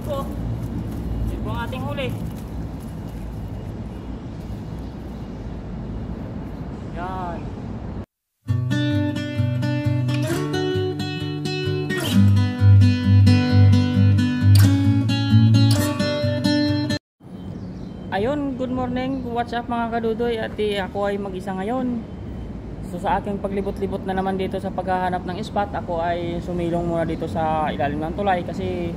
po. Ito po ang ating huli. Yan. Ayun, good morning, what's up mga kadudoy. At ako ay mag-isa ngayon. So sa aking paglibot-libot na naman dito sa paghahanap ng spot, ako ay sumilong muna dito sa ilalim ng tulay kasi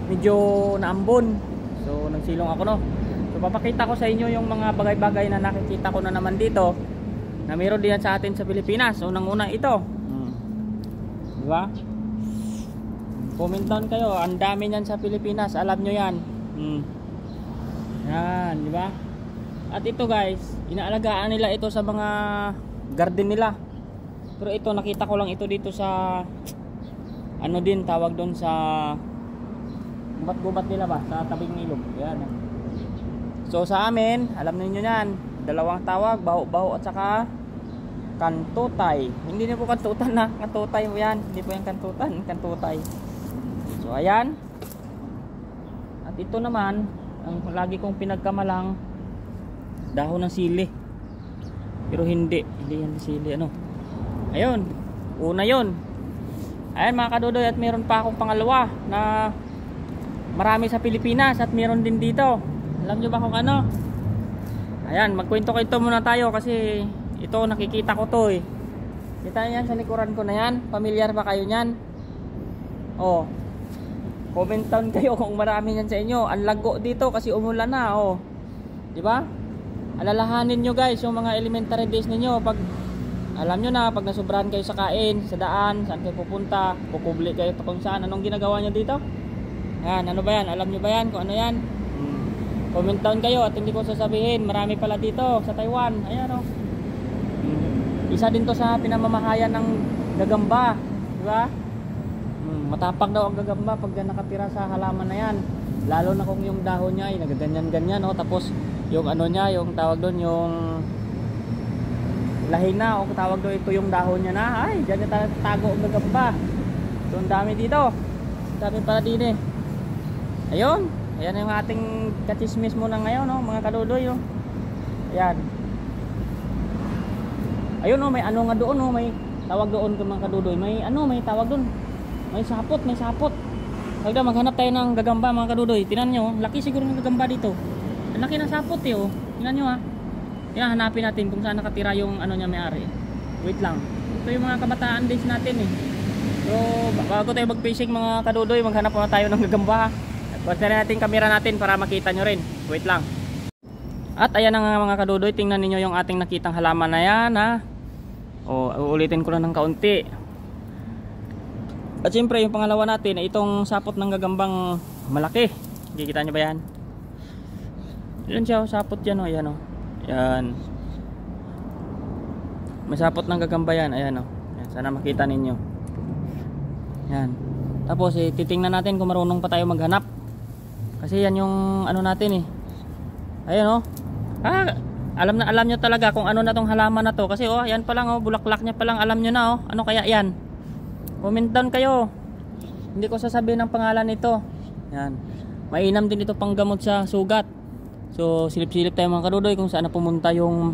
medyo naambon. So nagsilong ako, no. So papakita ko sa inyo yung mga bagay-bagay na nakikita ko na naman dito na meron din sa atin sa Pilipinas. Unang-una ito. Diba? Comment down kayo, ang dami niyan sa Pilipinas, alam nyo yan. Yan, di ba? At ito guys, inaalagaan nila ito sa mga garden nila. Pero ito, nakita ko lang ito dito sa ano din, tawag doon sa gubat-gubat nila ba? Sa tabing ilog. Yan. So sa amin, alam niyo yan, dalawang tawag, baho-baho at saka kantutay. Hindi niyo po kantutan na, kantutay mo yan. Hindi po yan kantutan, kantutay. So ayan. At ito naman, ang lagi kong pinagkamalang, dahon ng sili. Pero hindi yan sili, ano. Ayun, una yun. Ayan mga kadudoy, at meron pa akong pangalawa na marami sa Pilipinas at meron din dito. Alam nyo ba kung ano? Ayan, magkwento-kwento muna tayo kasi ito nakikita ko to eh. Kita niyan sa likuran ko na yan. Pamilyar ba kayo niyan? Oh, comment down kayo kung marami niyan sa inyo. Ang lago dito kasi umulan na, oh. 'Di ba? Alalahanin nyo guys yung mga elementary days niyo pag alam nyo na, pag nasubrahan kayo sa kain, sa daan, saan kayo pupunta, kukubli kayo pa kung saan. Anong ginagawa nyo dito? Yan, ano ba yan? Alam nyo ba yan kung ano yan? Comment down kayo at hindi ko sasabihin, marami pala dito sa Taiwan. Ayan, oh. Isa din to sa pinamamahayan ng gagamba, di ba? Matapang daw ang gagamba pag nakatira sa halaman na yan, lalo na kung yung dahon niya ay nagaganyan-ganyan, oh. Tapos yung ano niya, yung tawag doon, yung lahi na, o tawag doon, ito yung dahon niya na, ay dyan na tago ang gagamba. So ang dami dito, ang dami pala din eh. Ayun, ayan yung ating kachismis muna ngayon, oh, mga kadudoy, oh. Ayan. Ayun, oh, may ano nga doon, oh, may tawag doon mga kadudoy, may ano, may tawag doon, may sapot. Pagda maghanap tayo ng gagamba mga kadudoy, tinan nyo, laki siguro ng gagamba dito. Ang laki ng sapot eh, oh. Tinan nyo ha. Yan, hanapin natin kung saan nakatira yung ano niya may-ari. Wait lang. Ito yung mga kabataan days natin eh. So, bago tayo mag-fishing mga kadudoy, maghanap muna tayo ng gagamba. At basta rin natin kamera natin para makita nyo rin. Wait lang. At ayan na nga mga kadudoy, tingnan niyo yung ating nakitang halaman na yan ha. O, uulitin ko lang ng kaunti. At siyempre yung pangalawa natin ay itong sapot ng gagambang malaki. Kikita nyo ba yan? Yan siya, sapot yan o. Ayan o. Yan. May sapot ng gagamba yan. Ayan o. Yan, sana makita ninyo. Yan. Tapos titingnan natin kung marunong pa tayo maghanap. Kasi yan yung ano natin eh. Ayan o. Alam nyo talaga kung ano na tong halaman na to. Kasi oh, yan pa lang oh, bulaklak niya pa lang, alam nyo na oh. Ano kaya yan? Comment down kayo. Hindi ko sasabihin ang pangalan nito. Yan. Mainam din ito pang gamot sa sugat. So silip-silip tayo mga kadudoy kung saan na pumunta yung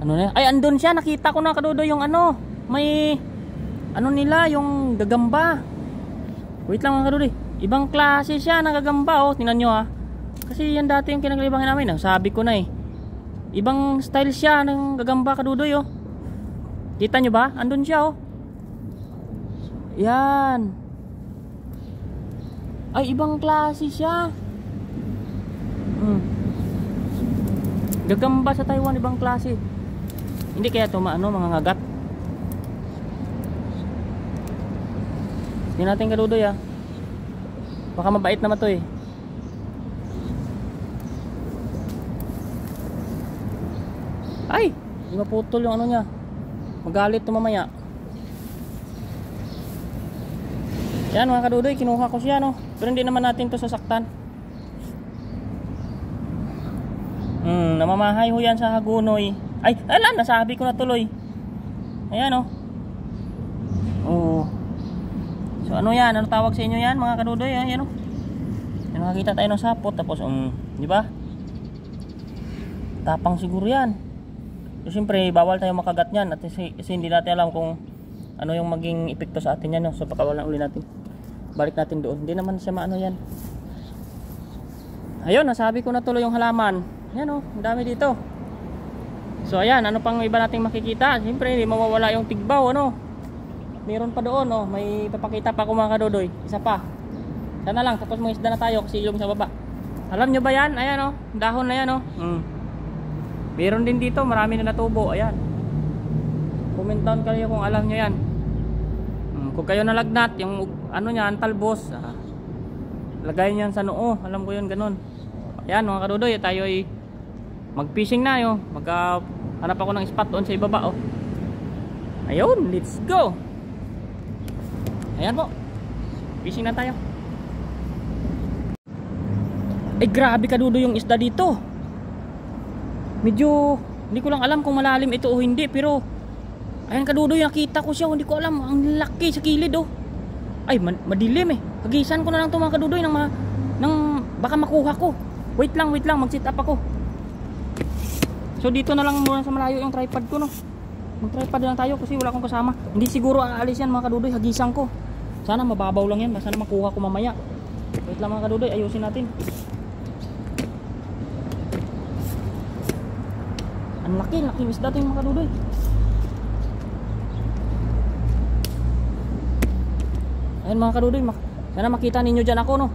ano na. Ay, andun siya, nakita ko na kadudoy yung ano. May ano nila, yung gagamba. Wait lang mga kadudoy. Ibang klase siya ng gagamba oh. Tingnan nyo ha. Kasi yan dati yung kinaglibangan namin. Sabi ko na eh. Ibang style siya ng gagamba kadudoy oh. Kita nyo ba? Andun siya oh. Yan. Ay, ibang klase siya. Gagamba sa Taiwan, ibang klase. Hindi kaya ito ano, mga ngagat. Hindi natin kadudoy ah. Baka mabait naman to eh. Ay, hindi maputol yung ano niya. Magalit to mamaya. Yan mga kadudoy, kinuha ko siya no. Pero hindi naman natin to sasaktan. Namamahay ho yan sa Hagunoy. Ay, alam, nasabi ko na tuloy. Ayan oh. Oh. So ano yan? Ano tawag sa inyo yan mga kadudoy? Ayan oh. makakita tayo ng sapot tapos di ba? Tapang siguro yan. So siyempre bawal tayo makagat niyan at kasi hindi natin alam kung ano yung maging epekto sa atin yan, no? So pakawalan uli natin. Balik natin doon. Hindi naman siya maano yan. Ayun, nasabi ko na tuloy yung halaman. Yan, oh, ang dami dito. So ayan, ano pang iba nating makikita? Siyempre hindi mawawala yung tigbaw, ano? Meron pa doon, oh. May papakita pa ako mga kadudoy. Isa pa. Sana lang, tapos mga isda na tayo kasi ilong sa baba. Alam nyo ba yan? Ayan, oh, dahon na yan, oh. Meron din dito, marami na natubo. Ayan. Comment down kayo kung alam nyo yan. Kung kayo nalagnat, yung ano niyan, talbos, lagay niyan sa noo. Alam ko yun, ganun. Ayan mga kadudoy, tayo ay mag-fishing na yo. Hanap ako ng spot doon sa ibaba, oh. Ayun, let's go. Ayan po. Fishing na tayo. Ay grabe kadudoy yung isda dito. Medyo hindi ko lang alam kung malalim ito o hindi, pero ayan kadudoy, nakita ko siya, hindi ko alam, ang laki sa kilid, oh. Ay madilim eh. Hagisan ko na lang ito mga kadudoy nang baka makuha ko. Wait lang, mag-sit up ako. So dito na lang muna sa malayo yung tripod ko, no. Mag-tripod lang tayo kasi wala akong kasama. Hindi siguro aalis yan mga kadudoy, hagisan ko. Sana mababaw lang yan, sana makuha ko mamaya. Wait lang mga kadudoy, ayusin natin. Ang laki isda ito yung mga kadudoy. Ayun mga kadudoy, sana makita ninyo dyan ako, no.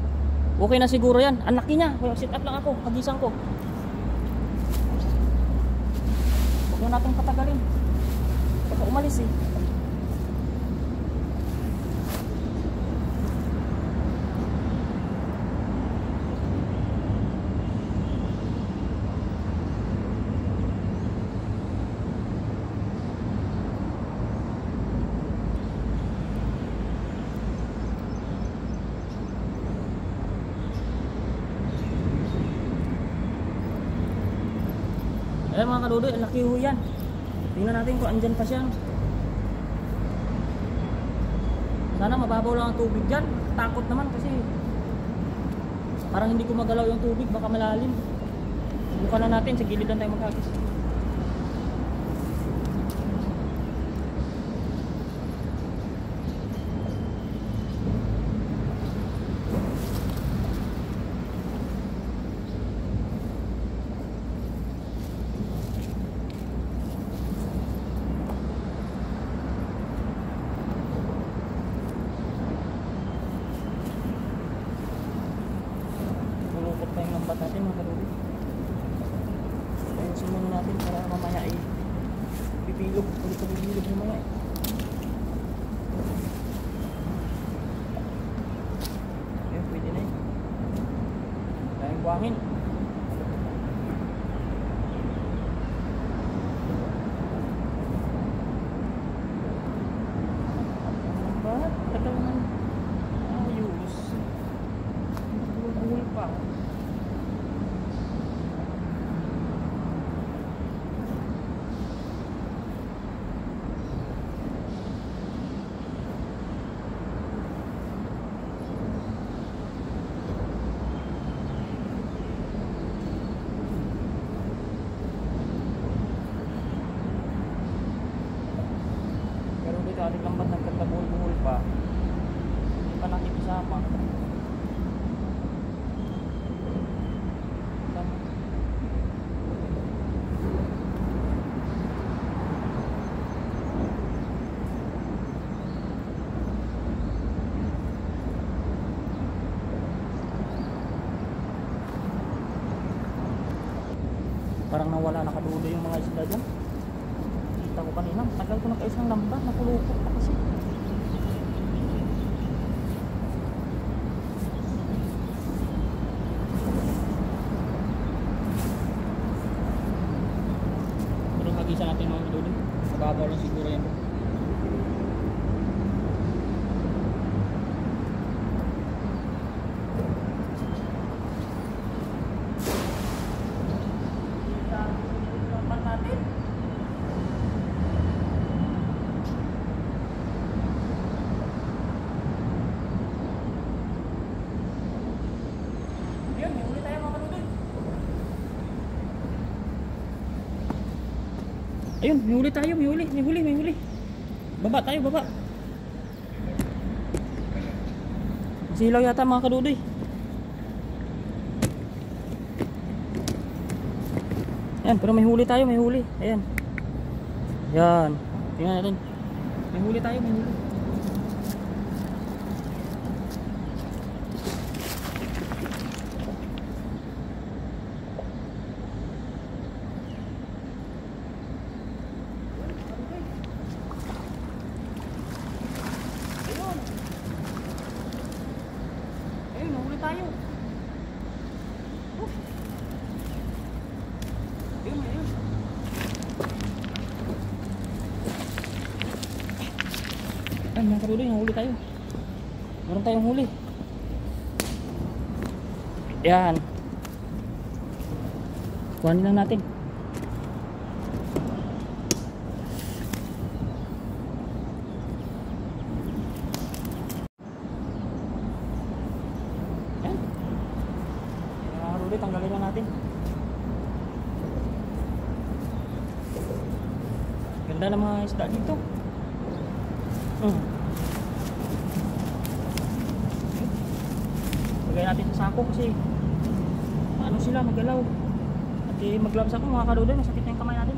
Okay na siguro yan. Ang laki niya. Sit up lang ako, hagisan ko. Huwag na natin patagalin. Baka umalis eh. Ayan mga kadudoy, ang laki ho yan. Tingnan natin kung andyan pa siya. Sana mababaw lang ang tubig dyan. Takot naman kasi parang hindi ko magalaw yung tubig, baka malalim. Subukan na natin, sa gilid lang tayo maghagis. Natin mga kadudoy. Ayusin muna natin para mamaya ay pipilog ulit sa bibilog mamaya. Ayun, pwede na yun. Kayang buhangin. Ba't? Tagal naman. Ayos. Nagulgul pa. Ating lambat nagkatabuhol-buhol pa, hindi pa natin isama. Parang nawala na kadulo yung mga isda dyan. Kita ko kanina, tagal ko na kaisang lambat, nakulupot pa kasi. Pero hagisa natin mga kadulo, mababaw lang siguro yan. Ayun, may huli tayo, may huli, may huli, may huli. Baba tayo, baba. Silaw yata mga kadudoy. Ayan, pero may huli tayo, may huli. Ayan. Yan. Tingnan natin. May huli tayo, may huli. Ayun, may huli tayo. Ayun, ayun. Ay, mga karuloy, nahuli tayo. Meron tayong huli. Yan. Kuhanin lang natin. Yan. Mga karuloy, tanggalin lang natin. Ganda ng mga isda dito. Lagay natin sa sako kasi ano sila magalaw. At mag-gloves ako mga kadudoy, masakit na yung kamay natin.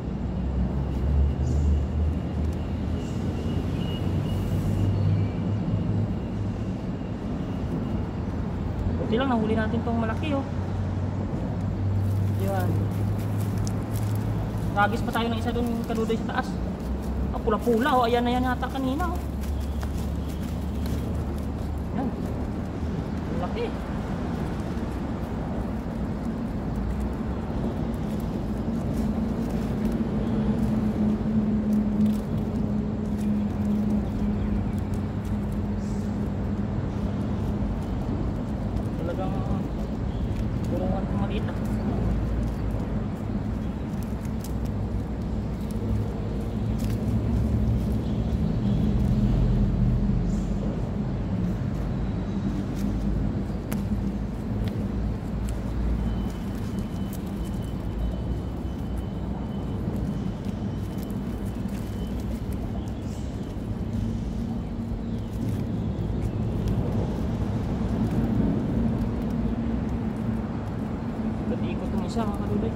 Buti lang nahuli natin tong malaki oh. Yan. Ragis pa tayo ng isa dun kadudoy sa taas. Pula-pula oh, ayan na yan yata kanina oh. Yan. Laki. Talagang burungan ko maliit ah. Ikot ng isa mga kaduloy.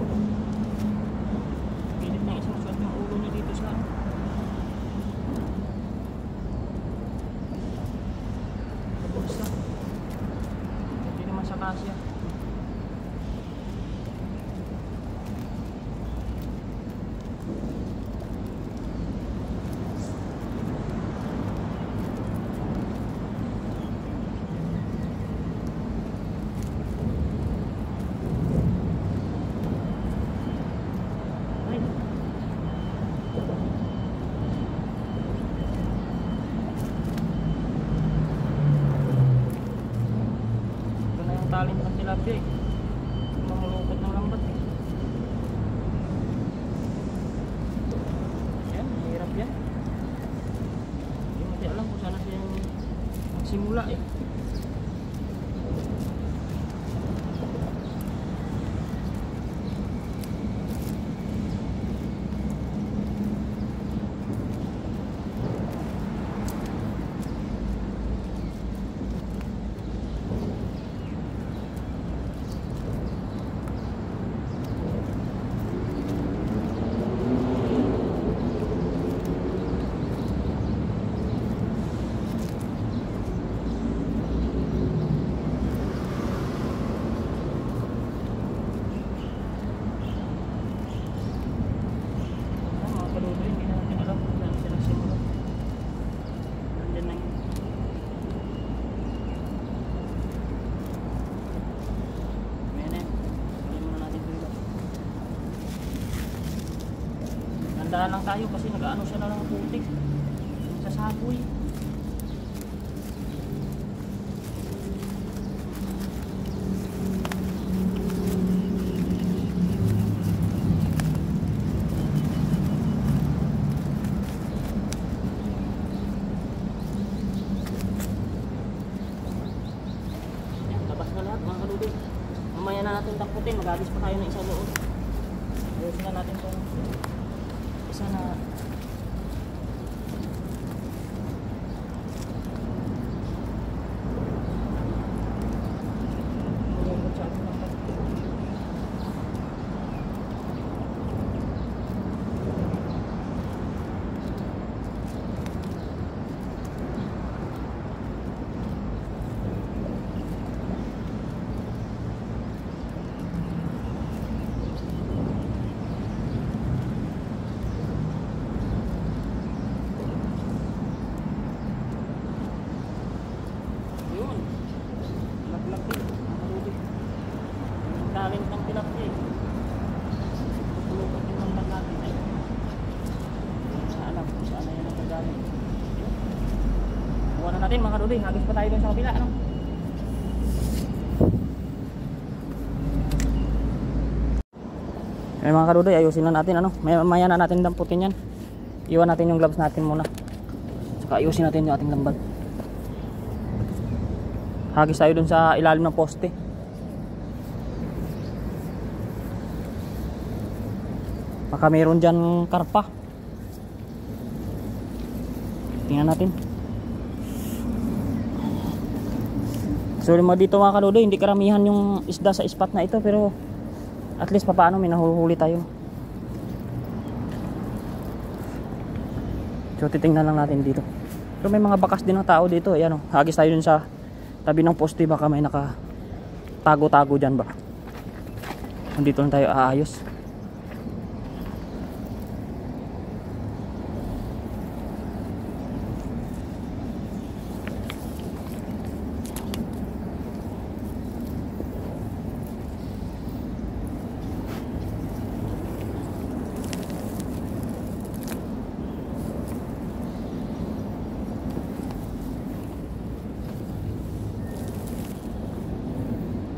Pilit ng isang suot yung ulo niya dito sa bulsa. Hindi naman sa kasya. Talent ng tilapia eh. Mamulukot ng lambat eh. Yan, mahirap yan. Hindi mo di alam kung sana siya magsimula eh. Tandaan lang tayo kasi nag-ano siya na lang ng putik sa sapoy. Yan, labas na lahat mga kadudoy. Mamaya na natin takutin, mag-alis pa tayo ng isa doon. Ayusin na natin itong Sana talent ng tilapia eh. Pupulutan din ng man natin eh. Hindi na alam kung saan na yan ang nagaling. Buwan na natin mga kadudoy. Hagis pa tayo dun sa kabila ano? Ay mga kadudoy, ayusin na natin ano? Maya na natin damputin yan. Iwan natin yung gloves natin muna. Saka ayusin natin yung ating lambat. Hagis tayo dun sa ilalim ng poste. Baka meron dyan karpa. Tingnan natin. So dito mga kadudoy, hindi karamihan yung isda sa spot na ito, pero at least papaano may nahuhuli tayo. So titingnan lang natin dito. So may mga bakas din ng tao dito. Ayan o, hagis tayo dun sa tabi ng poste. Baka may nakatago-tago dyan ba. Nandito lang tayo aayos.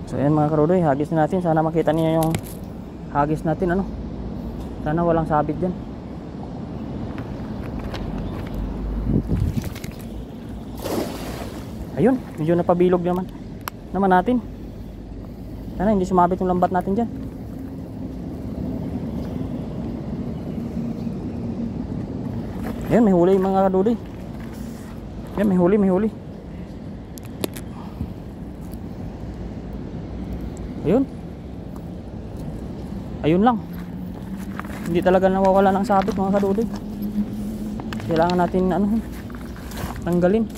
So ayan mga karudoy, hagis na natin. Sana makita niyo yung hagis natin ano. Sana walang sabit dyan. Ayun, medyo napabilog naman natin. Sana hindi sumabit yung lambat natin dyan. Ayun, may huli mga karudoy. Ayun, may huli. Ayun lang. Hindi talaga nawawala ng sabit mga kadudoy. Kailangan natin tanggalin.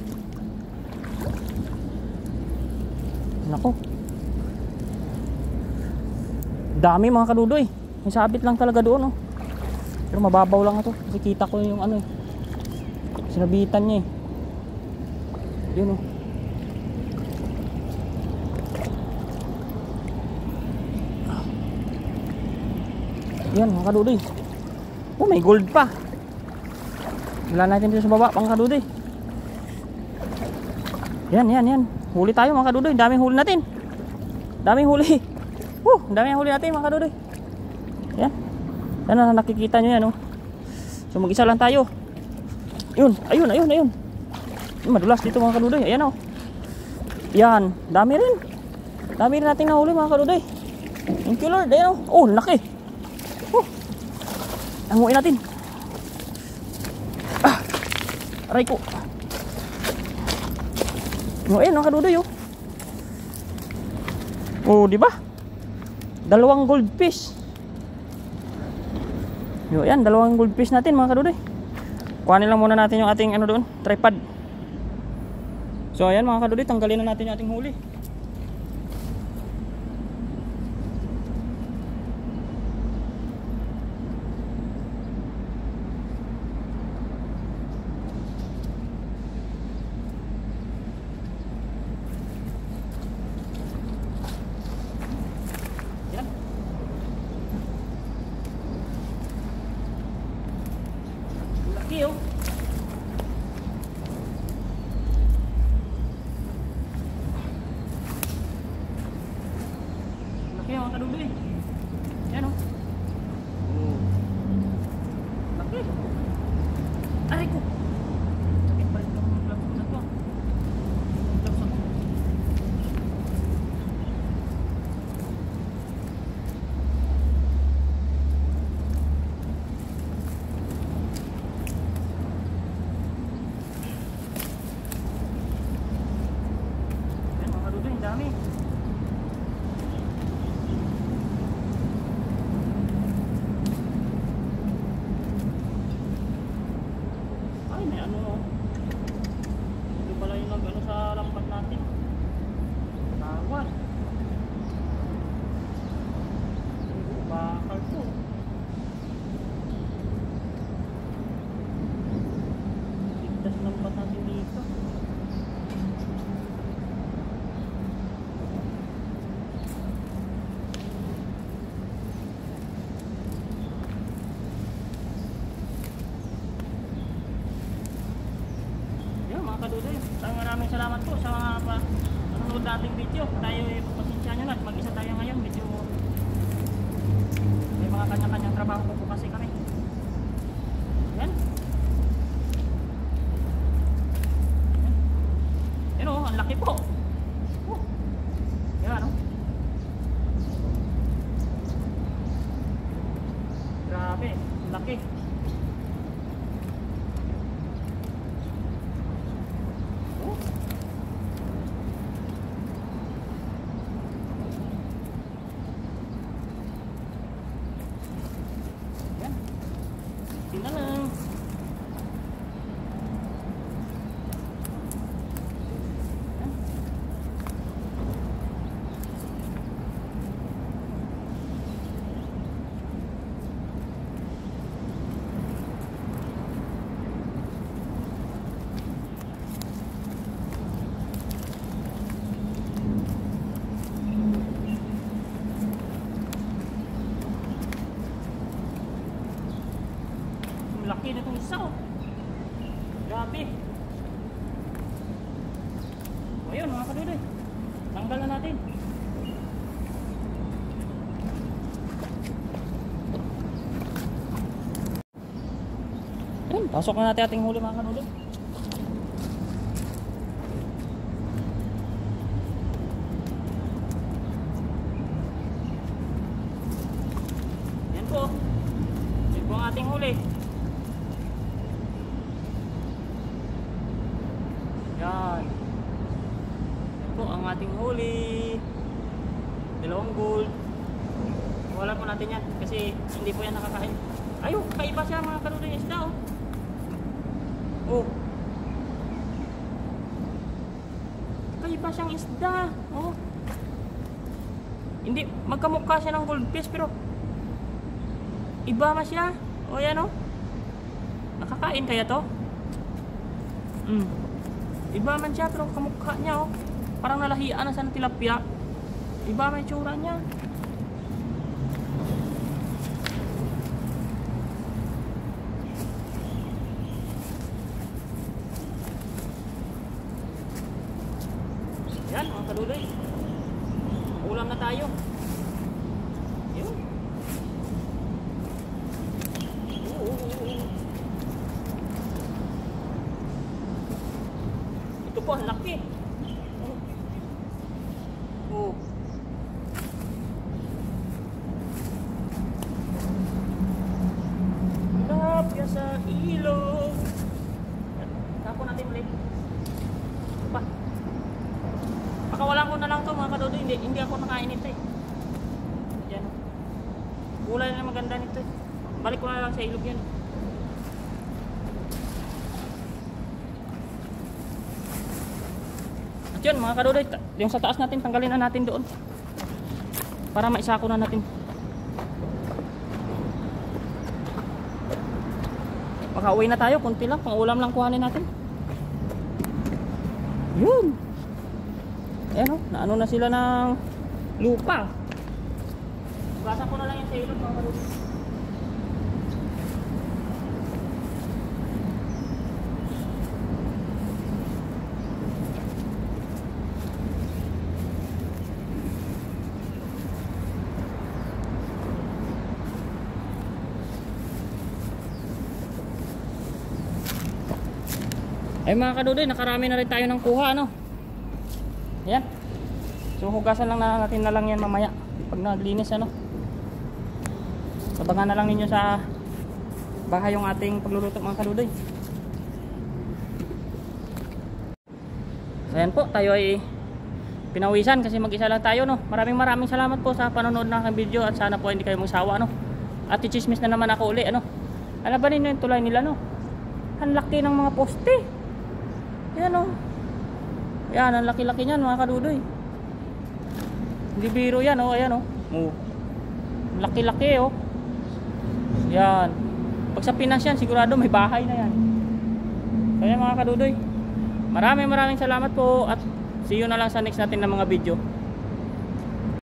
Nako. Dami mga kadudoy. May sabit lang talaga doon Pero mababaw lang ito. Kasi kita ko yung sinabitan niya Yun Yan mga kadudoy. Oh, may gold pa. Wala natin dito sa baba mga kadudoy. Yan. Huli tayo mga kadudoy. Daming huli natin. Daming huli natin mga kadudoy. Yan. Sana nakikita nyo yan So mag-isa lang tayo. Ayun. Madulas dito mga kadudoy. Ayan Yan. Dami rin nating nahuli mga kadudoy. Thank you Lord. Ayan Oh, laki. Hanguin natin. Aray ko. Hanguin mga kadudoy di ba? 2 goldfish. Yan, 2 goldfish natin mga kadudoy. Kuhanin lang muna natin yung ating doon, tripod. So ayan mga kadudoy, tanggalin na natin yung ating huli. Laki Laki mga kadudoy. Yan Laki. Aray ko. Sakit pa rin itong gloves ko na to. Gloves ako. maraming salamat po sa mga panonood nating video. Tayo pasensya nyo na at mag-isa tayo ngayon. Medyo may mga kanya-kanyang trabaho po kasi kami. Yan. Yan o, ang laki po. Yan o. Grabe, ang laki. Tingnan lang. Laki na itong isa oh. Grabe. O yun mga kadudoy, tanggal na natin. Ayun, pasok na natin ating huli mga kadudoy. Yan po. Yan po ang ating huli. Yan. Yan po ang ating huli. Dalawang gold. Wala po natin yan kasi hindi po yan nakakain. Ayun, kaiba siya mga kadudoy isda oh. Oh. Kaiba siyang isda. Oh. Hindi, magkamukha siya ng goldfish pero iba ma siya. O yan oh. Nakakain kaya to? Iba man siya pero kamukha niya oh. Parang nalahian na sa tilapia. Iba man yung tsura niya. Yan mga kadudoy. Ulam na tayo. Yun. Ito po, ang laki. Oh. Lapya sa ilog. Tapo natin ulit. Pa. Pakawalan ko na lang to mga kadodo. Hindi ako nakain nito eh. Yan. Kulay na maganda nito eh. Balik ko na lang sa ilog yan. Yun mga kadudoy, yung sa taas natin tanggalin na natin doon para maisako na natin. Makauwi na tayo, kunti lang, pang ulam lang kuhanin natin. Yun. Ayan o, naano na sila ng lupa. Ugasan ko na lang yung sa ilog mga kadudoy. Ay mga kadudoy, nakarami na rin tayo ng kuha ano. Ayan. So hugasan lang natin na lang yan mamaya pag naglinis ano. Abangan na lang ninyo sa bahay yung ating pagluluto mga kadudoy. So ayan po, tayo ay pinawisan kasi mag-isa lang tayo no. Maraming salamat po sa panonood ng aking video at sana po hindi kayo magsawa ano. At i-chismis na naman ako uli ano. Alam ba ninyo yung tulay nila no? Ang laki ng mga poste. Yan o. Yan, ang laki-laki niyan mga kadudoy. Hindi biro yan o. Ayan o. Laki-laki o. Yan. Pag sa Pinas yan, sigurado may bahay na yan. Kaya mga kadudoy, maraming salamat po. At see you na lang sa next natin ng mga video.